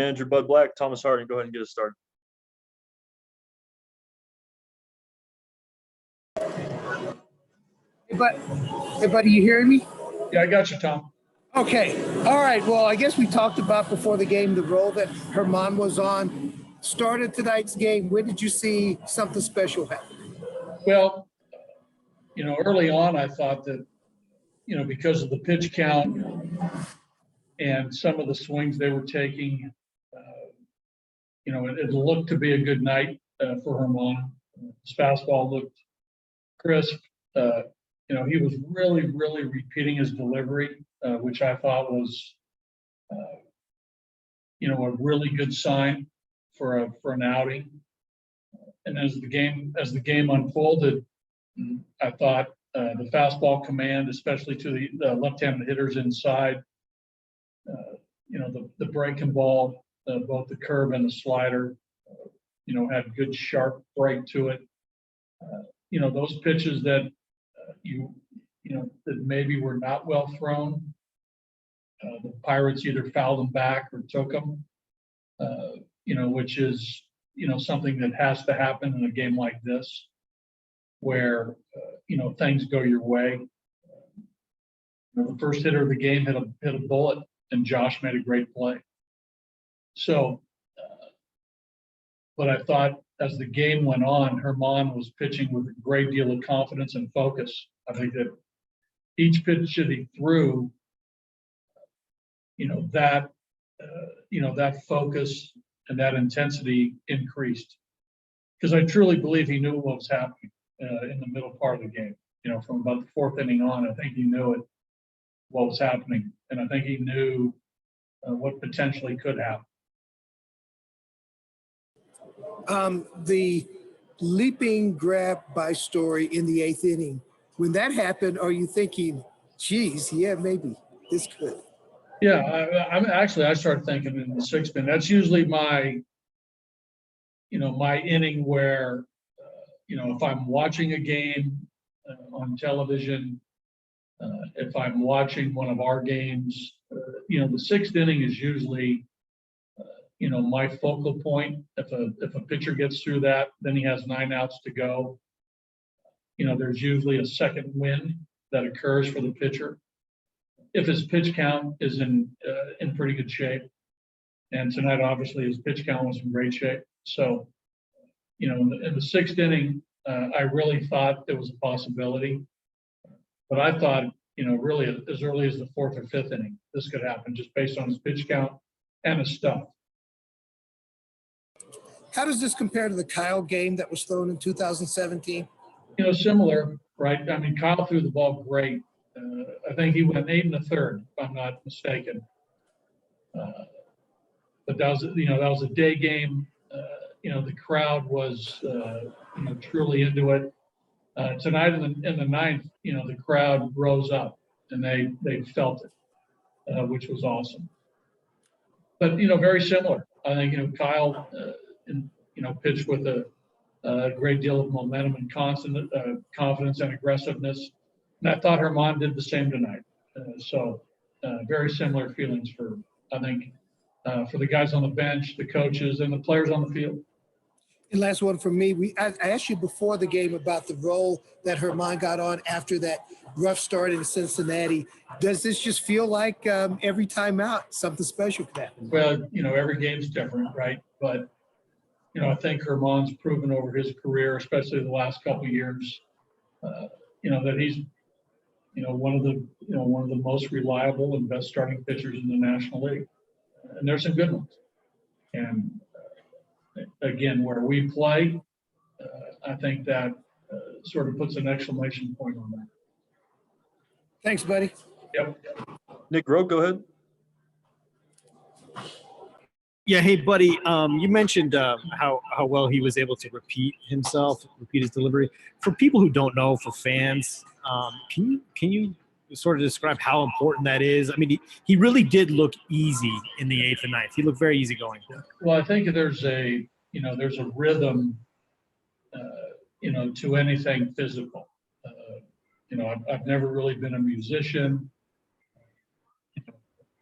Manager Bud Black, Thomas Harding, go ahead and get us started. Hey, buddy, you hearing me? Yeah, I got you, Tom. Okay. All right. Well, I guess we talked about before the game the role that German was on. Started tonight's game. When did you see something special happen? Well, early on, I thought that, because of the pitch count and some of the swings they were taking, it looked to be a good night for German. His fastball looked crisp. He was really, really repeating his delivery, which I thought was, a really good sign for an outing. And as the game unfolded, I thought the fastball command, especially to the left-handed hitters inside, the breaking ball, both the curve and the slider, had good sharp break to it. Those pitches that that maybe were not well thrown, the Pirates either fouled them back or took them, which is something that has to happen in a game like this, where things go your way. The first hitter of the game hit a bullet, and Josh made a great play. So, but I thought as the game went on, German was pitching with a great deal of confidence and focus. I think that each pitch that he threw, that focus and that intensity increased, because I truly believe he knew what was happening in the middle part of the game. From about the fourth inning on, I think he knew what was happening, and I think he knew what potentially could happen. The leaping grab by Story in the eighth inning, when that happened, are you thinking, geez, yeah, maybe this could? Yeah, I started thinking in the sixth inning. That's usually my inning where, if I'm watching a game on television, if I'm watching one of our games, the sixth inning is usually, my focal point. If a pitcher gets through that, then he has 9 outs to go. There's usually a second wind that occurs for the pitcher if his pitch count is in pretty good shape. And tonight, obviously, his pitch count was in great shape. So, in the sixth inning, I really thought there was a possibility. But I thought, really as early as the fourth or fifth inning, this could happen just based on his pitch count and his stuff. How does this compare to the Kyle game that was thrown in 2017? Similar, right? I mean, Kyle threw the ball great. I think he went 8 1/3, if I'm not mistaken. But that was a day game. The crowd was, truly into it. Tonight in the ninth, the crowd rose up and they felt it, which was awesome. But very similar. I think Kyle, pitched with a great deal of momentum and constant confidence and aggressiveness. And I thought German did the same tonight. So very similar feelings for the guys on the bench, the coaches, and the players on the field. And last one from me. I asked you before the game about the role that German got on after that rough start in Cincinnati. Does this just feel like every time out something special could happen? Well, every game's different, right? But I think German's proven over his career, especially the last couple of years, that he's one of the most reliable and best starting pitchers in the National League. And there's some good ones. And again, where we play, I think that sort of puts an exclamation point on that. Thanks, buddy. Yep. Nick Rowe, go ahead. Yeah, hey, buddy. You mentioned how well he was able to repeat his delivery. For people who don't know, for fans, can you sort of describe how important that is? I mean, he really did look easy in the eighth and ninth. He looked very easygoing. Well, I think there's a rhythm, to anything physical. I've never really been a musician,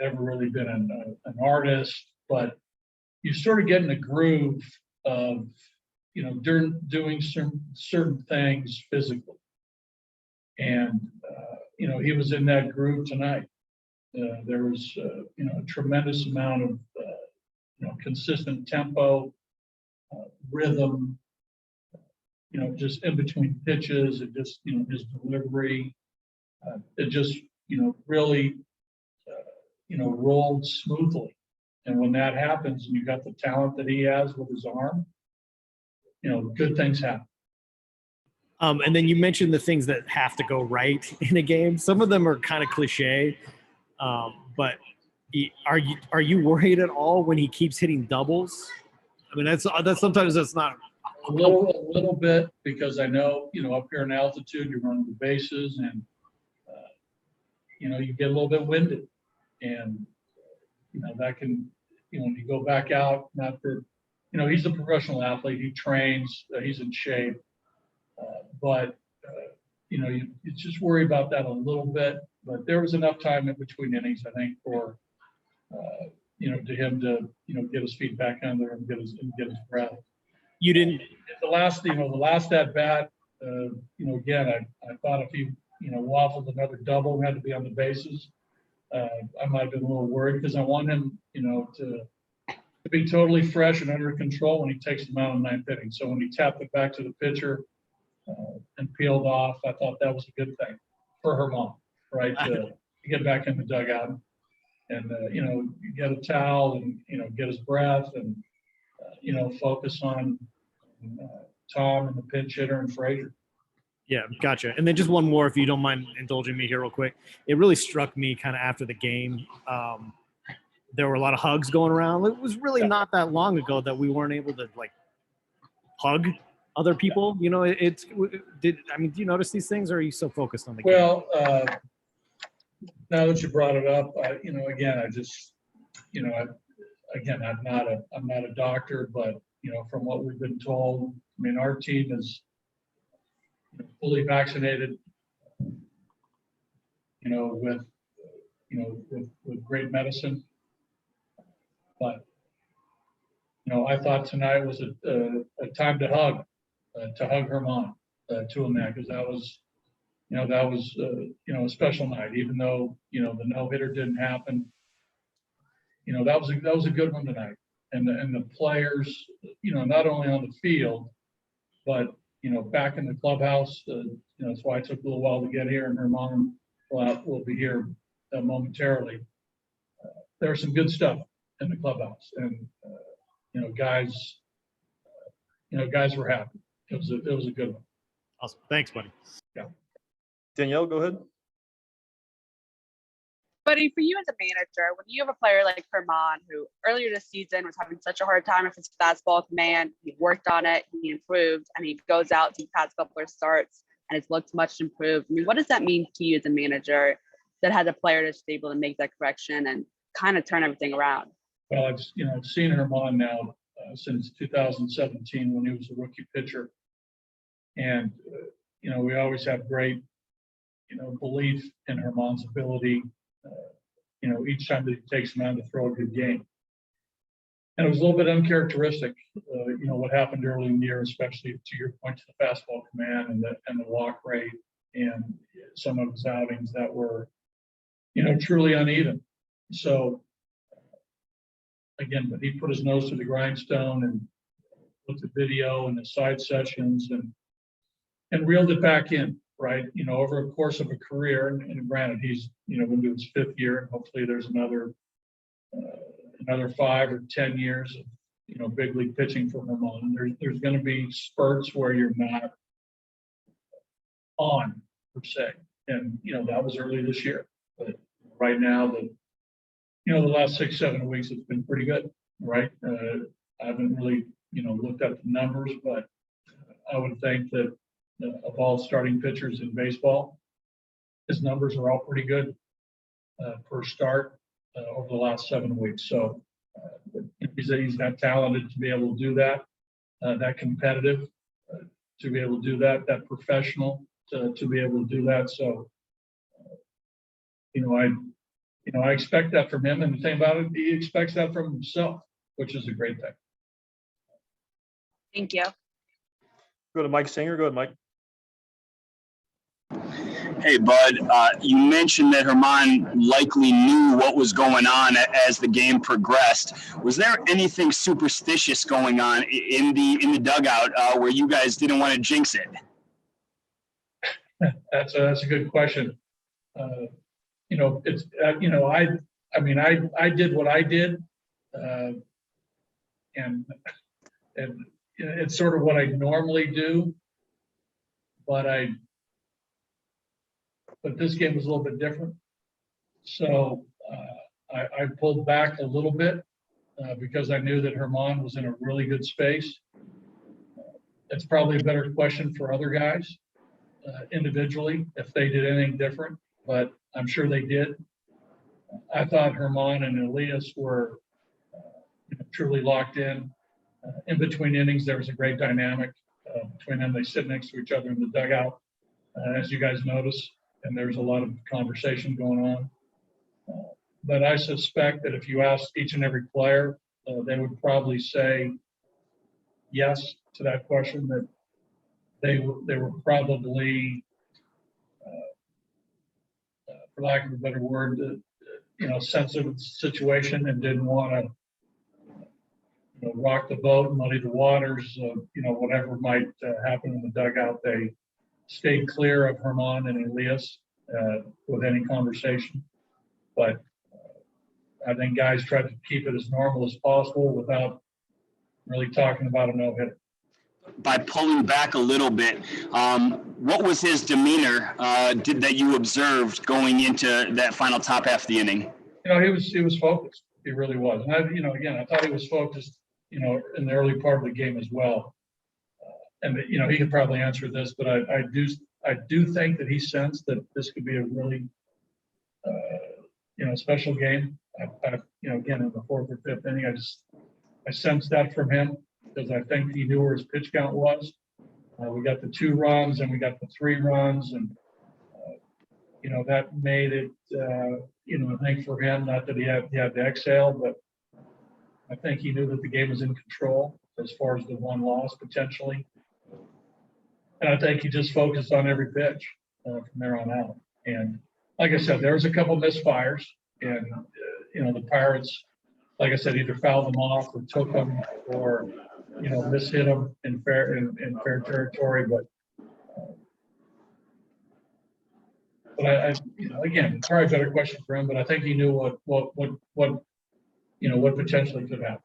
never really been an artist, but you sort of get in a groove of, doing certain things physically. And, he was in that groove tonight. There was, a tremendous amount of, consistent tempo, rhythm, just in between pitches and just, his delivery. It just, really, rolled smoothly. And when that happens and you got the talent that he has with his arm, good things happen. And then you mentioned the things that have to go right in a game. Some of them are kind of cliche, but are you worried at all when he keeps hitting doubles? I mean, that's sometimes that's not A little bit, because I know, up here in altitude, you're running the bases, and you get a little bit winded, and that can, when you go back out, not for, he's a professional athlete, he trains, he's in shape, but you just worry about that a little bit. But there was enough time in between innings, I think, for to him to get his feet back under and get his breath. You didn't. The last at bat, again, I thought if he waffled another double and had to be on the bases, I might have been a little worried, because I want him to be totally fresh and under control when he takes them out in the ninth inning. So when he tapped it back to the pitcher and peeled off, I thought that was a good thing for her mom, right? To get back in the dugout and get a towel and get his breath and focus on Tom and the pinch hitter and Frazier. Yeah, gotcha. And then just one more, if you don't mind indulging me here real quick. It really struck me kind of after the game. There were a lot of hugs going around. It was really not that long ago that we weren't able to hug other people. Do you notice these things, or are you so focused on the game? Well, now that you brought it up, again, I just, I'm not a doctor, but from what we've been told, I mean, our team is fully vaccinated, with great medicine. But, I thought tonight was a time to hug her mom, to him, because that was a special night, even though, the no-hitter didn't happen. That was a good one tonight. And the players, not only on the field, but, back in the clubhouse, that's why it took a little while to get here, and her mom will be here momentarily. There's some good stuff in the clubhouse, and, guys were happy. It was a good one. Awesome. Thanks, buddy. Yeah. Danielle, go ahead. Buddy, for you as a manager, when you have a player like Herman, who earlier this season was having such a hard time with his fastball command, he worked on it, he improved, and he goes out to the past couple of starts and it's looked much improved. I mean, what does that mean to you as a manager that has a player that's able to make that correction and kind of turn everything around? Well, I've seen Herman now since 2017 when he was a rookie pitcher, and we always have great belief in Herman's ability. Each time that he takes him out to throw a good game. And it was a little bit uncharacteristic, what happened early in the year, especially to your point, to the fastball command and the walk rate, and some of his outings that were, truly uneven. So again, but he put his nose to the grindstone and looked at video and the side sessions and reeled it back in. Right, over a course of a career, and granted, he's going to do his 5th year, and hopefully there's another 5 or 10 years of big league pitching for Herman. There's going to be spurts where you're not on per se, and that was early this year. But right now, the last 6-7 weeks, it's been pretty good. Right, I haven't really looked at the numbers, but I would think that of all starting pitchers in baseball, his numbers are all pretty good per start over the last 7 weeks. So he's that talented to be able to do that, that competitive to be able to do that, that professional to be able to do that. So, I expect that from him. And the thing about it, he expects that from himself. which is a great thing. Thank you. Go to Mike Singer. Go ahead, Mike. Hey, Bud. You mentioned that Herman likely knew what was going on as the game progressed. Was there anything superstitious going on in the dugout where you guys didn't want to jinx it? That's a good question. It's I mean, I did what I did, and it's sort of what I normally do, but this game was a little bit different. So I pulled back a little bit because I knew that Herman was in a really good space. It's probably a better question for other guys individually if they did anything different, but I'm sure they did. I thought Herman and Elias were truly locked in. In between innings, there was a great dynamic between them. They sit next to each other in the dugout, as you guys notice, and there's a lot of conversation going on. But I suspect that if you asked each and every player, they would probably say yes to that question, that they were probably, for lack of a better word, sensitive situation and didn't want to rock the boat, muddy the waters, whatever might happen in the dugout. They stayed clear of Herman and Elias with any conversation. But I think guys tried to keep it as normal as possible without really talking about a no-hitter. By pulling back a little bit, what was his demeanor that you observed going into that final top half of the inning? He was focused. He really was. And I thought he was focused, in the early part of the game as well. And he could probably answer this, but I do think that he sensed that this could be a really, special game. Again, in the fourth or fifth inning, I sensed that from him because I think he knew where his pitch count was. We got the 2 runs and we got the 3 runs, and that made it, I think for him, not that he had to exhale, but I think he knew that the game was in control as far as the 1 loss potentially. And I think he just focused on every pitch from there on out. And like I said, there was a couple misfires, and the Pirates, like I said, either fouled them off or took them, or mishit them in fair territory. But I again, probably a better question for him. But I think he knew what potentially could happen.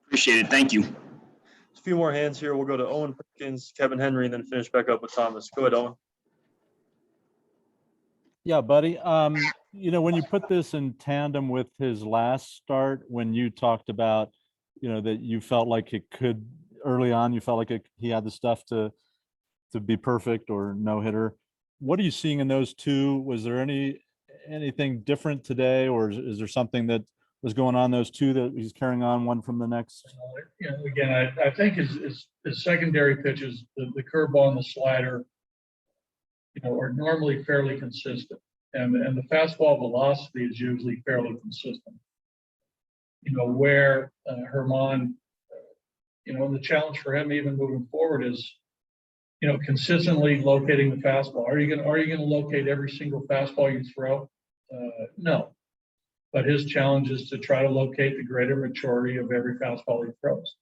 Appreciate it. Thank you. A few more hands here. We'll go to Owen Perkins, Kevin Henry, and then finish back up with Thomas. Go ahead, Owen. Yeah, buddy. When you put this in tandem with his last start, when you talked about, that you felt like it could early on, you felt like he had the stuff to be perfect or no hitter. What are you seeing in those two? Was there anything different today, or is there something that was going on those two that he's carrying on one from the next? Again, I think his secondary pitches, the curveball and the slider, are normally fairly consistent, and the fastball velocity is usually fairly consistent. Where Herman, the challenge for him even moving forward is, consistently locating the fastball. Are you going to locate every single fastball you throw? No. But his challenge is to try to locate the greater maturity of every fastball he throws,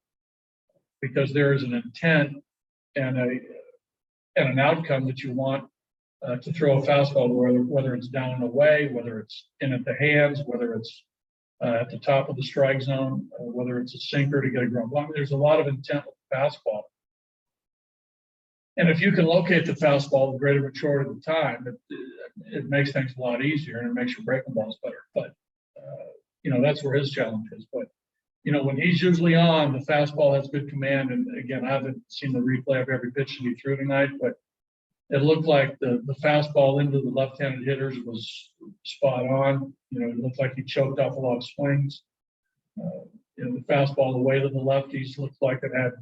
because there is an intent and an outcome that you want to throw a fastball, whether it's down and away, whether it's in at the hands, whether it's at the top of the strike zone, whether it's a sinker to get a ground ball. I mean, there's a lot of intent with the fastball. And if you can locate the fastball the greater maturity of the time, it makes things a lot easier, and it makes your breaking balls better. But that's where his challenge is. But when he's usually on, the fastball has good command. And again, I haven't seen the replay of every pitch that he threw tonight, but it looked like the fastball into the left-handed hitters was spot on. It looked like he choked off a lot of swings. The fastball away to the lefties looked like it had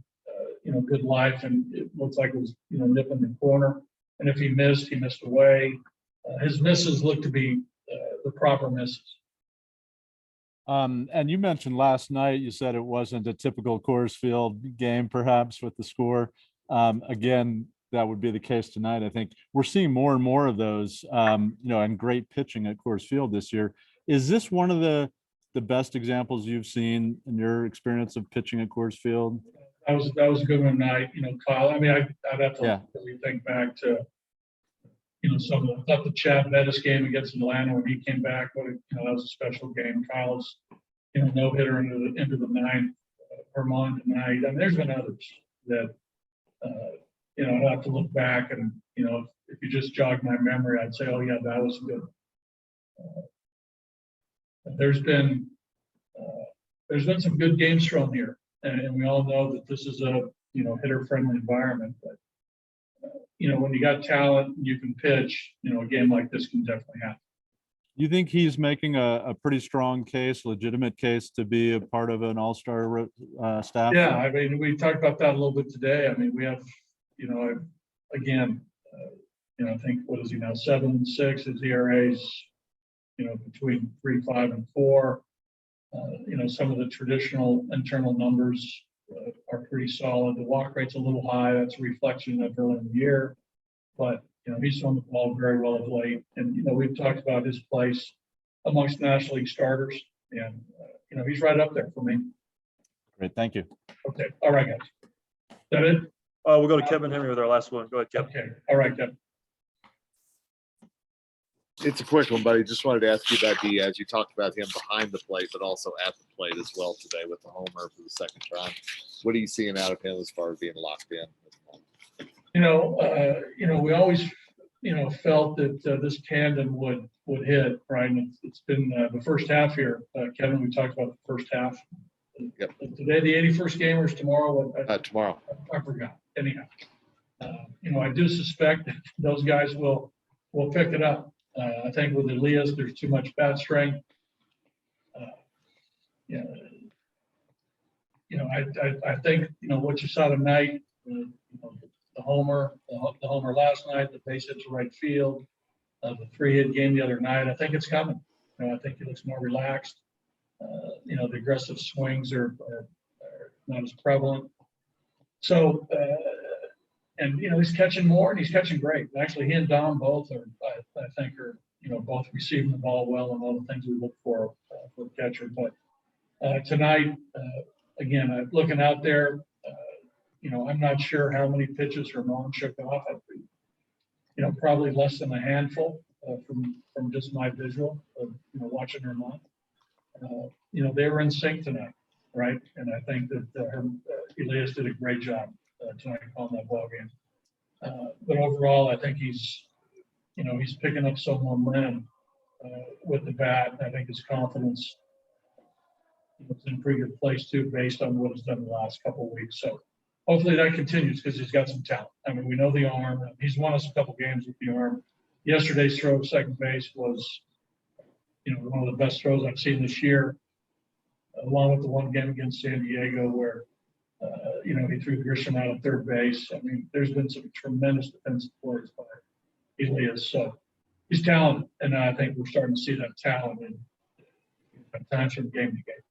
good life, and it looks like it was nipping the corner. And if he missed away. His misses look to be the proper misses. And you mentioned last night, you said it wasn't a typical Coors Field game, perhaps with the score. Again, that would be the case tonight. I think we're seeing more and more of those, and great pitching at Coors Field this year. Is this one of the best examples you've seen in your experience of pitching at Coors Field? That was a good one tonight, Kyle. I mean, I'd have to Yeah. really think back to, some of the Chad Bettis game against Atlanta when he came back. That was a special game. Kyle's, no hitter into the ninth. Herman tonight. I mean, there's been others that, I'd have to look back and, if you just jog my memory, I'd say, oh yeah, that was good. There's been some good games thrown here, and we all know that this is a hitter-friendly environment. But when you got talent and you can pitch, a game like this can definitely happen. You think he's making a pretty strong case, legitimate case, to be a part of an all-star staff? Yeah, I mean, we talked about that a little bit today. I mean, we have, I think, what is he now, 7-6? His ERA's, between 3.5 and 4. Some of the traditional internal numbers are pretty solid. The walk rate's a little high. That's a reflection of early in the year, but he's thrown the ball very well of late. And we've talked about his place amongst National League starters, and he's right up there for me. Great, thank you. Okay, all right, guys. Is that it? We'll go to Kevin Henry with our last one. Go ahead, Kevin. Okay, all right, Kevin. It's a quick one, buddy. Just wanted to ask you about Diaz. You talked about him behind the plate, but also at the plate as well today with the homer for the second time. What are you seeing out of him as far as being locked in? We always, felt that this tandem would hit, right? And it's been the first half here. Kevin, we talked about the first half. Yep. Today, the 81st gamers. Tomorrow, Tomorrow. I forgot. Anyhow, I do suspect that those guys will pick it up. I think with Elias, there's too much bat strength. I think what you saw tonight, the homer last night, the base hit to right field, the 3-hit game the other night. I think it's coming. I think he looks more relaxed. The aggressive swings are not as prevalent. So, he's catching more and he's catching great. Actually, he and Dom both are, I think, are both receiving the ball well and all the things we look for a catcher. But tonight, again, looking out there, I'm not sure how many pitches Herman shook off. Probably less than a handful from just my visual of watching Herman. They were in sync tonight, right? And I think that Elias did a great job tonight calling that ball game. But overall, I think he's picking up some momentum with the bat. I think his confidence is in a pretty good place too, based on what he's done the last couple of weeks. So hopefully that continues because he's got some talent. I mean, we know the arm. He's won us a couple games with the arm. Yesterday's throw to second base was, one of the best throws I've seen this year, along with the one game against San Diego where, he threw Grisham out of third base. I mean, there's been some tremendous defensive plays by Elias. So he's talented, and I think we're starting to see that talent in times from game to game.